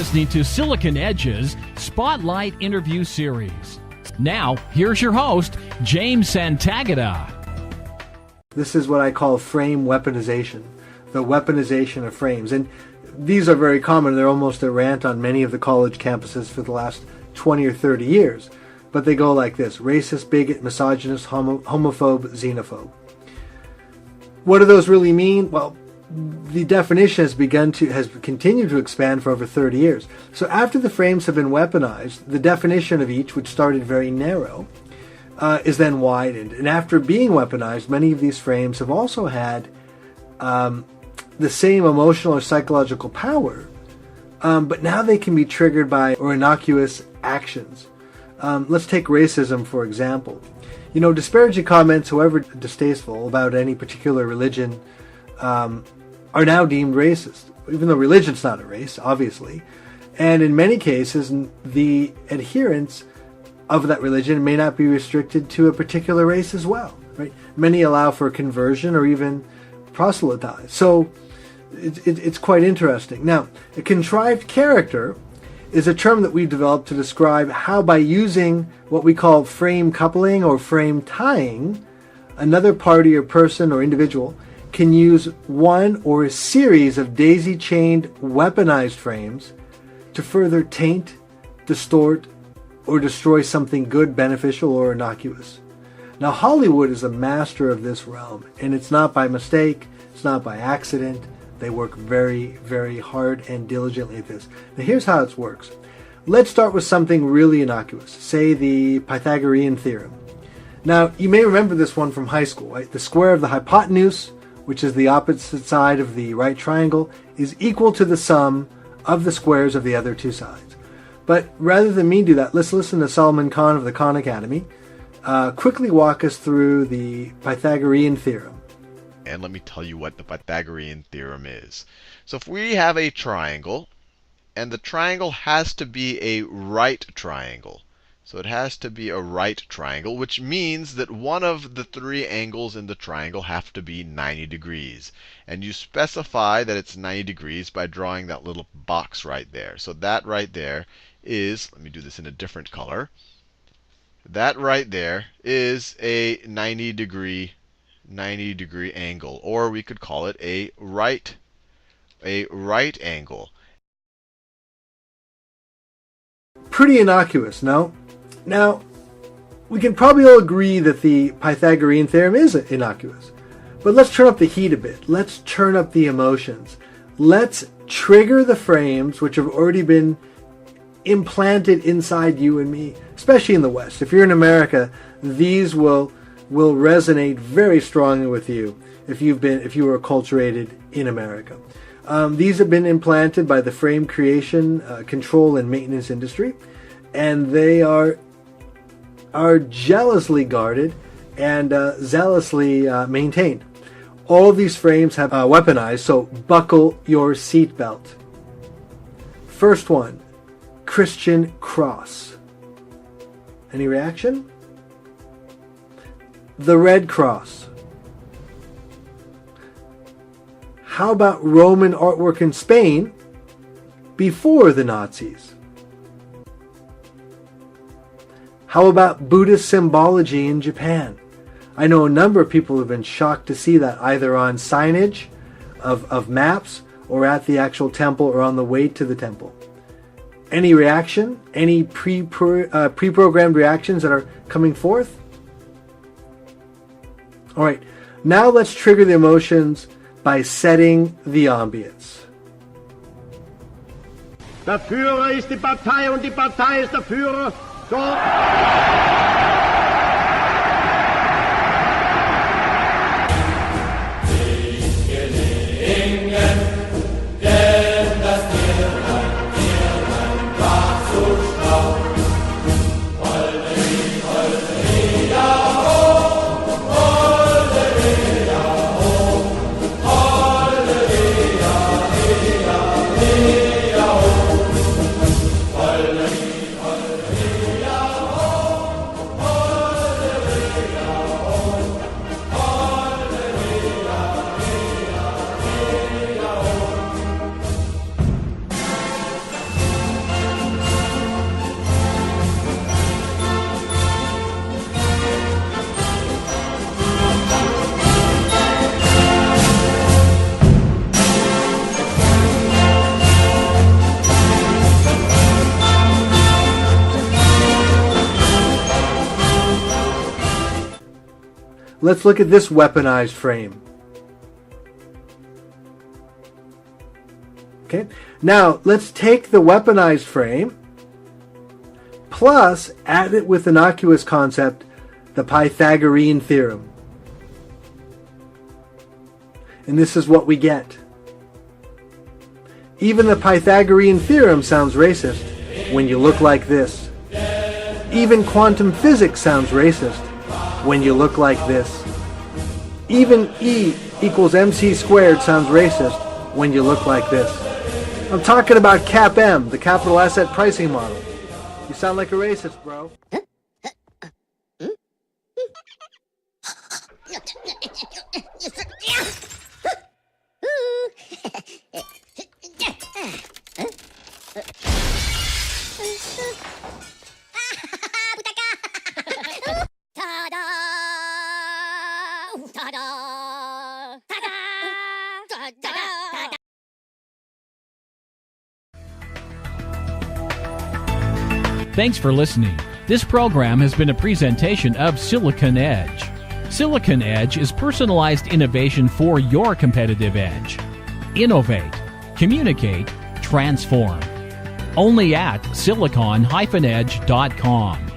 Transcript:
listening to SiliconEdge's Spotlight Interview Series. Now, here's your host, James Santagata. This is what I call frame weaponization, the weaponization of frames. And these are very common. They're almost a rant on many of the college campuses for the last 20 or 30 years. But they go like this: racist, bigot, misogynist, homophobe, xenophobe. What do those really mean? Well, the definition has continued to expand for over 30 years. So after the frames have been weaponized, the definition of each, which started very narrow, is then widened. And after being weaponized, many of these frames have also had the same emotional or psychological power, but now they can be triggered by or innocuous actions. Let's take racism, for example. Disparaging comments, however distasteful, about any particular religion are now deemed racist, even though religion's not a race, obviously. And in many cases, the adherents of that religion may not be restricted to a particular race as well. Right? Many allow for conversion or even proselytize. So it's quite interesting. Now, a contrived character is a term that we've developed to describe how, by using what we call frame coupling or frame tying, another party or person or individual can use one or a series of daisy-chained weaponized frames to further taint, distort, or destroy something good, beneficial, or innocuous. Now, Hollywood is a master of this realm, and it's not by mistake, it's not by accident. They work very, very hard and diligently at this. Now, here's how it works. Let's start with something really innocuous, say the Pythagorean theorem. Now, you may remember this one from high school, right? The square of the hypotenuse, which is the opposite side of the right triangle, is equal to the sum of the squares of the other two sides. But rather than me do that, let's listen to Solomon Kahn of the Khan Academy quickly walk us through the Pythagorean theorem. And let me tell you what the Pythagorean theorem is. So if we have a triangle, and the triangle has to be a right triangle. So it has to be a right triangle, which means that one of the three angles in the triangle have to be 90 degrees. And you specify that it's 90 degrees by drawing that little box right there. So that right there is, let me do this in a different color. That right there is a 90 degree angle, or we could call it a right angle. Pretty innocuous, no? Now, we can probably all agree that the Pythagorean theorem is innocuous. But let's turn up the heat a bit. Let's turn up the emotions. Let's trigger the frames which have already been implanted inside you and me, especially in the West. If you're in America, these will resonate very strongly with you if you were acculturated in America. These have been implanted by the frame creation, control, and maintenance industry, and they are jealously guarded and zealously maintained. All of these frames have weaponized, so buckle your seatbelt. First one, Christian cross. Any reaction? The Red Cross. How about Roman artwork in Spain before the Nazis? How about Buddhist symbology in Japan? I know a number of people have been shocked to see that either on signage of maps or at the actual temple or on the way to the temple. Any reaction? Any pre-programmed reactions that are coming forth? All right, now let's trigger the emotions by setting the ambience. Der Führer ist die Partei und die Partei ist der Führer. Dort. let's look at this weaponized frame. Okay, now let's take the weaponized frame plus add it with innocuous concept, the Pythagorean theorem. And this is what we get. Even the Pythagorean theorem sounds racist when you look like this. Even quantum physics sounds racist when you look like this. Even E equals MC squared sounds racist when you look like this. I'm talking about CAPM, the capital asset pricing model. You sound like a racist, bro. Thanks for listening. This program has been a presentation of SiliconEdge. SiliconEdge is personalized innovation for your competitive edge. Innovate, communicate, transform. Only at silicon-edge.com.